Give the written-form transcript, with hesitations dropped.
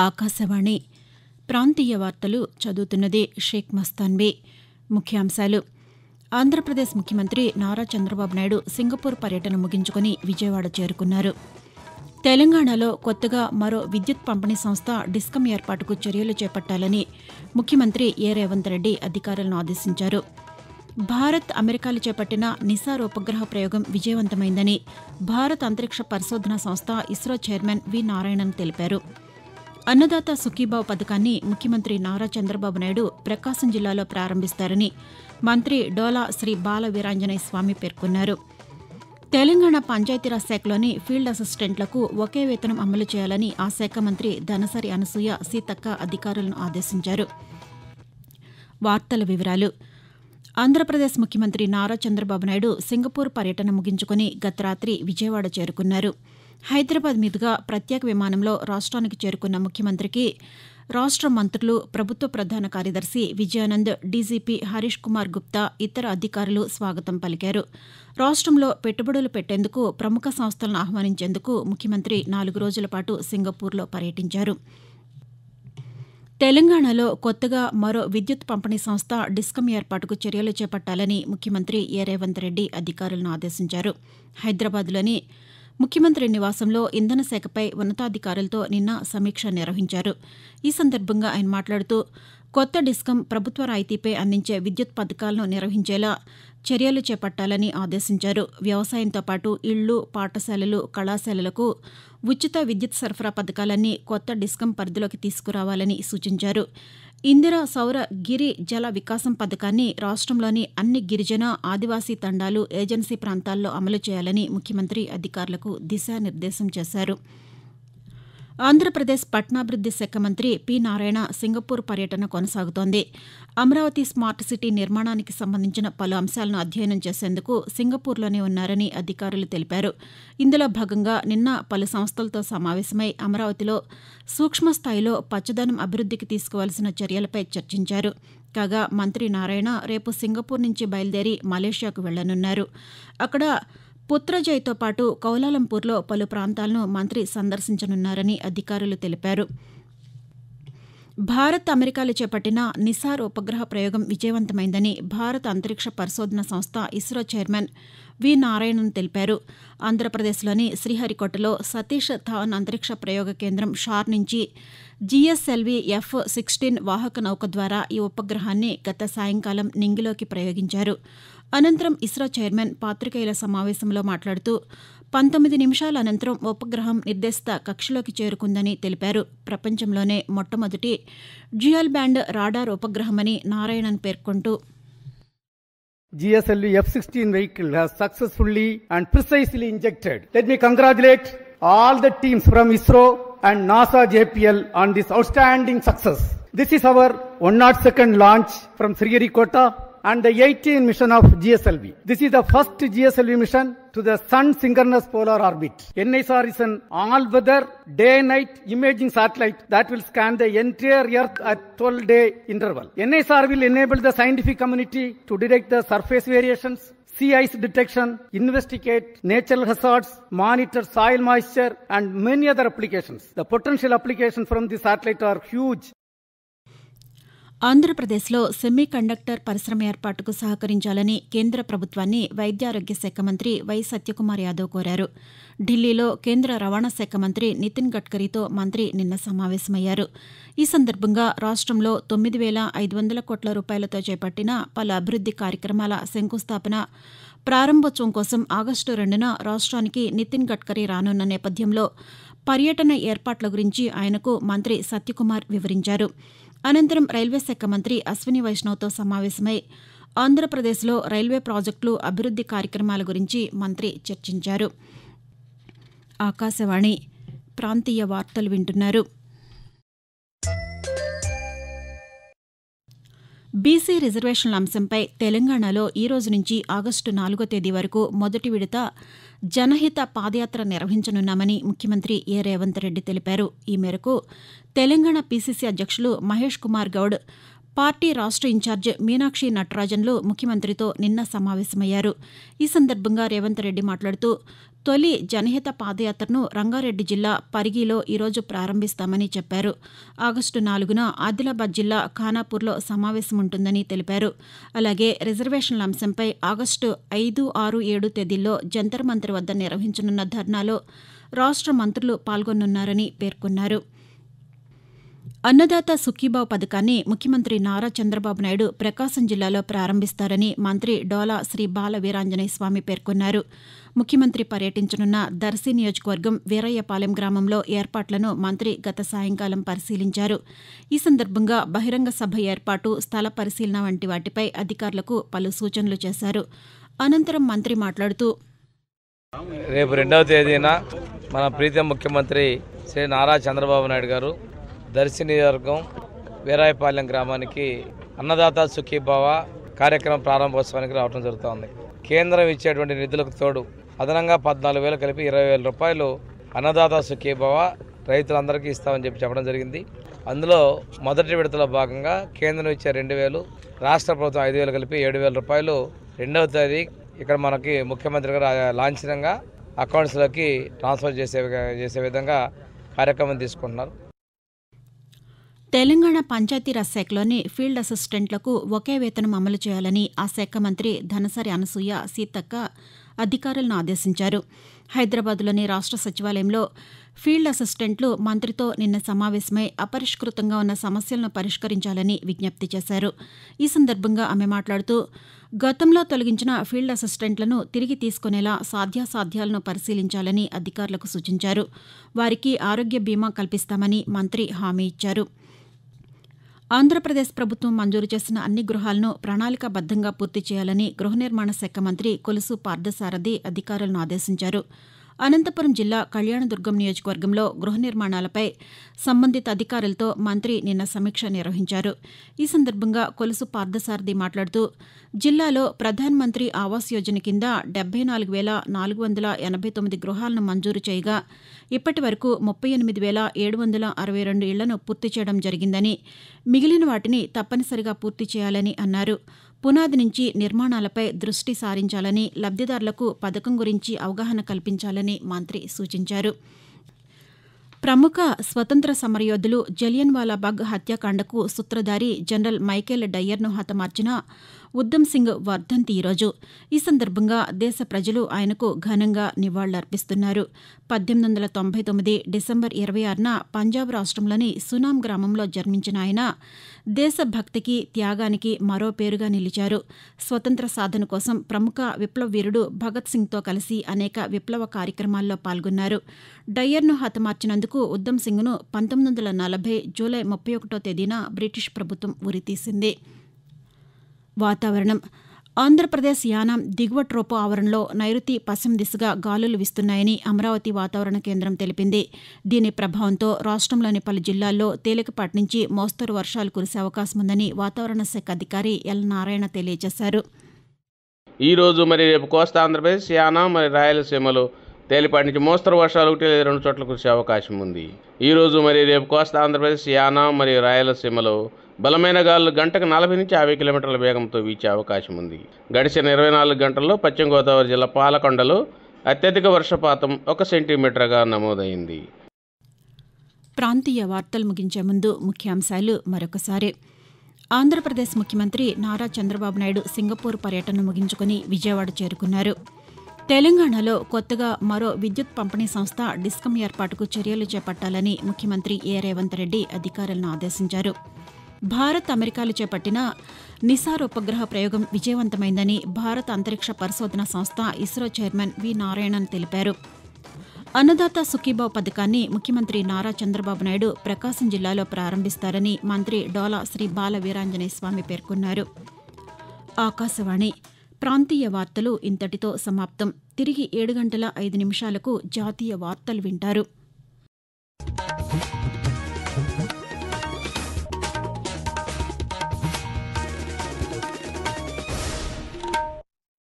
ఆకాశవాణి ప్రాంతీయ వార్తలు చదువుతున్నది షేక్ మస్తాన్బీ. ముఖ్యాంశాలు. ఆంధ్రప్రదేశ్ ముఖ్యమంత్రి నారా చంద్రబాబు నాయుడు సింగపూర్ పర్యటన ముగించుకుని విజయవాడ చేరుకున్నారు. తెలంగాణలో కొత్తగా మరో విద్యుత్ పంపిణీ సంస్థ డిస్కం ఏర్పాటుకు చర్యలు చేపట్టాలని ముఖ్యమంత్రి రేవంత్ రెడ్డి అధికారులను ఆదేశించారు. భారత్, అమెరికాలు చేపట్టిన నిసార్ ఉపగ్రహ ప్రయోగం విజయవంతమైందని భారత అంతరిక్ష పరిశోధనా సంస్థ ఇస్రో చైర్మన్ వి నారాయణన్ తెలిపారు. అన్నదాత సుఖీభావ్ పథకాన్ని ముఖ్యమంత్రి నారా చంద్రబాబు నాయుడు ప్రకాశం జిల్లాలో ప్రారంభిస్తారని మంత్రి డోలా శ్రీ బాల వీరాంజనేయ స్వామి పేర్కొన్నారు. తెలంగాణ పంచాయతీరాజ్ శాఖలోని ఫీల్డ్ అసిస్టెంట్లకు ఒకే వేతనం అమలు చేయాలని ఆ శాఖ మంత్రి ధనసరి అనసూయ సీతక్క అధికారులను ఆదేశించారు. వార్తల వివరాలు. ఆంధ్రప్రదేశ్ ముఖ్యమంత్రి నారా చంద్రబాబు నాయుడు సింగపూర్ పర్యటన ముగించుకుని గత రాత్రి విజయవాడ చేరుకున్నారు. హైదరాబాద్ మీదుగా ప్రత్యేక విమానంలో రాష్ట్రానికి చేరుకున్న ముఖ్యమంత్రికి రాష్ట్ర మంత్రులు, ప్రభుత్వ ప్రధాన కార్యదర్శి విజయానంద్, డీజీపీ హరీష్ కుమార్ గుప్తా, ఇతర అధికారులు స్వాగతం పలికారు. రాష్ట్రంలో పెట్టుబడులు పెట్టేందుకు ప్రముఖ సంస్థలను ఆహ్వానించేందుకు ముఖ్యమంత్రి 4 రోజుల పాటు సింగపూర్లో పర్యటించారు. తెలంగాణలో కొత్తగా మరో విద్యుత్ పంపిణీ సంస్థ డిస్కం ఏర్పాటుకు చర్యలు చేపట్టాలని ముఖ్యమంత్రి రేవంత్ రెడ్డి అధికారులను ఆదేశించారు. హైదరాబాద్లోని ముఖ్యమంత్రి నివాసంలో ఇంధన శాఖపై ఉన్నతాధికారులతో నిన్న సమీక్ష నిర్వహించారు. ఈ సందర్భంగా ఆయన మాట్లాడుతూ కొత్త డిస్కం ప్రభుత్వ రాయితీపై అందించే విద్యుత్ పథకాలను నిర్వహించేలా చర్యలు చేపట్టాలని ఆదేశించారు. వ్యవసాయంతో పాటు ఇళ్లు, పాఠశాలలు, కళాశాలలకు ఉచిత విద్యుత్ సరఫరా పథకాలన్నీ కొత్త డిస్కం పరిధిలోకి తీసుకురావాలని సూచించారు. ఇందిరా సౌర గిరి జల వికాసం పథకాన్ని రాష్ట్రంలోని అన్ని గిరిజన, ఆదివాసీ తండాలు, ఏజెన్సీ ప్రాంతాల్లో అమలు చేయాలని ముఖ్యమంత్రి అధికారులకు దిశానిర్దేశం చేశారు. ఆంధ్రప్రదేశ్ పట్టణాభివృద్ది శాఖ మంత్రి పి నారాయణ సింగపూర్ పర్యటన కొనసాగుతోంది. అమరావతి స్మార్ట్ సిటీ నిర్మాణానికి సంబంధించిన పలు అంశాలను అధ్యయనం చేసేందుకు సింగపూర్లోనే ఉన్నారని అధికారులు తెలిపారు. ఇందులో భాగంగా నిన్న పలు సంస్థలతో సమావేశమై అమరావతిలో సూక్ష్మ స్థాయిలో పచ్చదనం అభివృద్దికి తీసుకోవాల్సిన చర్యలపై చర్చించారు. కాగా మంత్రి నారాయణ రేపు సింగపూర్ నుంచి బయలుదేరి మలేషియాకు వెళ్లనున్నారు. అక్కడ పుత్రజయ్తో పాటు కౌలాలంపూర్లో పలు ప్రాంతాలను మంత్రి సందర్శించనున్నారని అధికారులు తెలిపారు. భారత్, అమెరికాలు చేపట్టిన నిసార్ ఉపగ్రహ ప్రయోగం విజయవంతమైందని భారత అంతరిక్ష పరిశోధన సంస్థ ఇస్రో చైర్మన్ వి నారాయణన్ తెలిపారు. ఆంధ్రప్రదేశ్లోని శ్రీహరికోటలో సతీష్ ధావన్ అంతరిక్ష ప్రయోగ కేంద్రం షార్ నుంచి జీఎస్ఎల్వీ F-16 వాహక నౌక ద్వారా ఈ ఉపగ్రహాన్ని గత సాయంకాలం నింగిలోకి ప్రయోగించారు. అనంతరం ఇస్రో చైర్మన్ పాతికేయుల సమావేశంలో మాట్లాడుతూ 19 నిమిషాల అనంతరం ఉపగ్రహం నిర్దేశిత కక్షలోకి చేరుకుందని తెలిపారు. ప్రపంచంలోనే మొట్టమొదటి డ్యూయల్ బ్యాండ్ రాడార్ ఉపగ్రహమని నారాయణన్ పేర్కొంటూ GSLV F-16 vehicle has successfully and precisely injected. Let me congratulate all the teams from ISRO and NASA JPL on this outstanding success. This is our 102nd launch from Sriharikota and the 18th mission of GSLV. This is the first GSLV mission to the Sun synchronous polar orbit. NISR is an all-weather day-night imaging satellite that will scan the entire Earth at 12-day interval. NISR will enable the scientific community to detect the surface variations, sea ice detection, investigate natural hazards, monitor soil moisture, and many other applications. The potential applications from this satellite are huge. ఆంధ్రప్రదేశ్లో semi conductor పరిశ్రమ ఏర్పాటుకు సహకరించాలని కేంద్ర ప్రభుత్వాన్ని వైద్యారోగ్య శాఖ మంత్రి why Satyakumar Yadav కోరారు. ఢిల్లీలో కేంద్ర రవాణా శాఖ మంత్రి నితిన్ గడ్కరీతో మంత్రి నిన్న సమావేశమయ్యారు. ఈ సందర్భంగా రాష్ట్రంలో 9,500 కోట్ల రూపాయలతో చేపట్టిన పలు అభివృద్ది కార్యక్రమాల శంకుస్థాపన, ప్రారంభోత్సవం కోసం ఆగస్టు 2న రాష్ట్రానికి నితిన్ గడ్కరీ రానున్న నేపథ్యంలో పర్యటన ఏర్పాట్ల గురించి ఆయనకు మంత్రి సత్యకుమార్ వివరించారు. అనంతరం రైల్వే శాఖ మంత్రి అశ్విని వైష్ణవ్తో సమావేశమై ఆంధ్రప్రదేశ్లో రైల్వే ప్రాజెక్టులు, అభివృద్ది కార్యక్రమాల గురించి మంత్రి చర్చించారు. ఆకాశవాణి ప్రాంతీయ వార్తలు వింటున్నారు. బీసీ రిజర్వేషన్ల అంశంపై తెలంగాణలో ఈ రోజు నుంచి ఆగస్టు 4వ తేదీ వరకు మొదటి విడత జనహిత పాదయాత్ర నిర్వహించనున్నామని ముఖ్యమంత్రి రేవంత్ రెడ్డి తెలిపారు. ఈ మేరకు తెలంగాణ పీసీసీ అధ్యక్షులు మహేష్ కుమార్ గౌడ్, పార్టీ రాష్ట్ర ఇన్ఛార్జ్ మీనాక్షి నటరాజన్లు ముఖ్యమంత్రితో నిన్న సమావేశమయ్యారు. ఈ సందర్భంగా రేవంత్ రెడ్డి మాట్లాడుతూ తొలి జనహిత పాదయాత్రను రంగారెడ్డి జిల్లా పరిగిలో ఈరోజు ప్రారంభిస్తామని చెప్పారు. ఆగస్టు 4న ఆదిలాబాద్ జిల్లా ఖానాపూర్లో సమావేశం ఉంటుందని తెలిపారు. అలాగే రిజర్వేషన్ల అంశంపై ఆగస్టు 5, 6, 7 తేదీల్లో జంతర్ మంతర్ వద్ద నిర్వహించనున్న ధర్నాలో రాష్ట్ర మంత్రులు పాల్గొనున్నారని పేర్కొన్నారు. అన్నదాత సుఖీభావ్ పథకాన్ని ముఖ్యమంత్రి నారా చంద్రబాబు నాయుడు ప్రకాశం జిల్లాలో ప్రారంభిస్తారని మంత్రి డోలా శ్రీ బాల వీరాంజనేయ స్వామి పేర్కొన్నారు. ముఖ్యమంత్రి పర్యటించనున్న దర్శి నియోజకవర్గం వీరయ్యపాలెం గ్రామంలో ఏర్పాట్లను మంత్రి గత సాయంకాలం పరిశీలించారు. ఈ సందర్భంగా బహిరంగ సభ ఏర్పాటు, స్థల పరిశీలన వంటి వాటిపై అధికారులకు పలు సూచనలు చేశారు. అనంతరం మంత్రి మాట్లాడుతూ, రేపు 2వ తేదీన మన ప్రీతం ముఖ్యమంత్రి శ్రీ నారా చంద్రబాబు నాయుడు గారు దర్శి నియోజకవర్గం వీరాయపాలెం గ్రామానికి అన్నదాత సుఖీభావ కార్యక్రమం ప్రారంభోత్సవానికి రావడం జరుగుతోంది. కేంద్రం ఇచ్చేటువంటి నిధులకు తోడు అదనంగా 14,000 కలిపి 20,000 రూపాయలు అన్నదాత సుఖీభావ రైతులందరికీ ఇస్తామని చెప్పడం జరిగింది. అందులో మొదటి విడతలో భాగంగా కేంద్రం ఇచ్చే 2,000, రాష్ట్ర ప్రభుత్వం 5,000 కలిపి 7,000 రూపాయలు 2వ తేదీ ఇక్కడ మనకి ముఖ్యమంత్రి గారు లాంఛనంగా అకౌంట్స్లోకి ట్రాన్స్ఫర్ చేసే విధంగా కార్యక్రమం తీసుకుంటున్నారు. తెలంగాణ పంచాయతీరాజ్ శాఖలోని ఫీల్డ్ అసిస్టెంట్లకు ఒకే వేతనం అమలు చేయాలని ఆ శాఖ మంత్రి ధనసరి అనసూయ సీతక్క అధికారులను ఆదేశించారు. హైదరాబాద్లోని రాష్ట్ర సచివాలయంలో ఫీల్డ్ అసిస్టెంట్లు మంత్రితో నిన్న సమావేశమై అపరిష్కృతంగా ఉన్న సమస్యలను పరిష్కరించాలని విజ్ఞప్తి చేశారు. ఈ సందర్భంగా ఆమె మాట్లాడుతూ, గతంలో తొలగించిన ఫీల్డ్ అసిస్టెంట్లను తిరిగి తీసుకునేలా సాధ్యాసాధ్యాలను పరిశీలించాలని అధికారులకు సూచించారు. వారికి ఆరోగ్య బీమా కల్పిస్తామని మంత్రి హామీ ఇచ్చారు. ఆంధ్రప్రదేశ్ ప్రభుత్వం మంజూరు చేసిన అన్ని గృహాలను ప్రణాళికాబద్దంగా పూర్తి చేయాలని గృహ నిర్మాణ శాఖ మంత్రి కొలుసు పార్థసారథి అధికారులను ఆదేశించారు. అనంతపురం జిల్లా కళ్యాణదుర్గం నియోజకవర్గంలో గృహ నిర్మాణాలపై సంబంధిత అధికారులతో మంత్రి నిన్న సమీక్ష నిర్వహించారు. ఈ సందర్భంగా కొలుసు పార్థసారథి మాట్లాడుతూ, జిల్లాలో ప్రధాన్ మంత్రి ఆవాస్ యోజన కింద 74,489 గృహాలను మంజూరు చేయగా ఇప్పటి వరకు 38,762 ఇళ్లను పూర్తి చేయడం జరిగిందని, మిగిలిన వాటిని తప్పనిసరిగా పూర్తి చేయాలని అన్నారు. పునాది నుంచి నిర్మాణాలపై దృష్టి సారించాలని, లబ్దిదారులకు పథకం గురించి అవగాహన కల్పించాలని మంత్రి సూచించారు. ప్రముఖ స్వతంత్ర సమరయోధులు జలియన్వాలాబాగ్ హత్యాకాండకు సూత్రధారి జనరల్ మైకేల్ డయ్యర్ను హతమార్చిన ఉద్దమ్ సింగ్ వర్ధంతి ఈరోజు. ఈ సందర్భంగా దేశ ప్రజలు ఆయనకు ఘనంగా నివాళులర్పిస్తున్నారు. 1899 డిసెంబర్ 26న పంజాబ్ రాష్ట్రంలోని సునామ్ గ్రామంలో జన్మించిన ఆయన దేశభక్తికి, త్యాగానికి మరో పేరుగా నిలిచారు. స్వతంత్ర సాధన కోసం ప్రముఖ విప్లవ వీరుడు భగత్ సింగ్తో కలిసి అనేక విప్లవ కార్యక్రమాల్లో పాల్గొన్నారు. డయ్యర్ను హతమార్చినందుకు ఉద్దమ్ సింగ్ను 1940 జూలై 31వ తేదీన బ్రిటిష్ ప్రభుత్వం ఉరితీసింది. వాతావరణం. ఆంధ్రప్రదేశ్ యానాం దిగువ ట్రోపో ఆవరణలో నైరుతి పశ్చిమ దిశగా గాలులు వీస్తున్నాయని అమరావతి వాతావరణ కేంద్రం తెలిపింది. దీని ప్రభావంతో రాష్ట్రంలోని పలు జిల్లాల్లో తేలికపాటి నుంచి మోస్తరు వర్షాలు కురిసే అవకాశం ఉందని వాతావరణ శాఖ అధికారి ఎల్ నారాయణ తెలియజేశారు. ఈ రోజు రేపు కోస్తా ఆంధ్రప్రదేశ్, యానాం రాయలసీమలో తేలిపాటి నుంచి మోస్తరు వర్షాలు 1 లేదా 2 చోట్ల కురిసే అవకాశం ఉంది. ఈ రోజు రేపు కోస్తా ఆంధ్రప్రదేశ్, యానాం రాయలసీమలో బలమైన గాలులు గంటకు 40 నుంచి 50 కిలోమీటర్ల వేగంతో వీచే అవకాశం ఉంది. గడిచిన 24 గంటల్లో పశ్చిమ గోదావరి జిల్లా పాలకొండలో అత్యధిక వర్షపాతం 1 సెంటీమీటర్గా నమోదైంది. ప్రాంతీయ వార్తలు ముగించే ముందు ముఖ్యాంశాలు మరొకసారి. ఆంధ్రప్రదేశ్ ముఖ్యమంత్రి నారా చంద్రబాబు నాయుడు సింగపూర్ పర్యటన ముగించుకుని విజయవాడ చేరుకున్నారు. తెలంగాణలో కొత్తగా మరో విద్యుత్ పంపిణీ సంస్థ డిస్కమ్ ఏర్పాటుకు చర్యలు చేపట్టాలని ముఖ్యమంత్రి ఏ రేవంత్ రెడ్డి అధికారులను ఆదేశించారు. భారత్, అమెరికాలు చేపట్టిన నిసార్ ఉపగ్రహ ప్రయోగం విజయవంతమైందని భారత అంతరిక్ష పరిశోధన సంస్థ ఇస్రో చైర్మన్ వి నారాయణన్ తెలిపారు. అన్నదాత సుఖీభావ్ పథకాన్ని ముఖ్యమంత్రి నారా చంద్రబాబు నాయుడు ప్రకాశం జిల్లాలో ప్రారంభిస్తారని మంత్రి డోలా శ్రీ బాల వీరాంజనేయ స్వామి పేర్కొన్నారు. ఆకాశవాణి ప్రాంతీయ వార్తలు ఇంతటితో సమాప్తం. తిరిగి 7 గంటల 5 నిమిషాలకు జాతీయ వార్తలు వింటారు.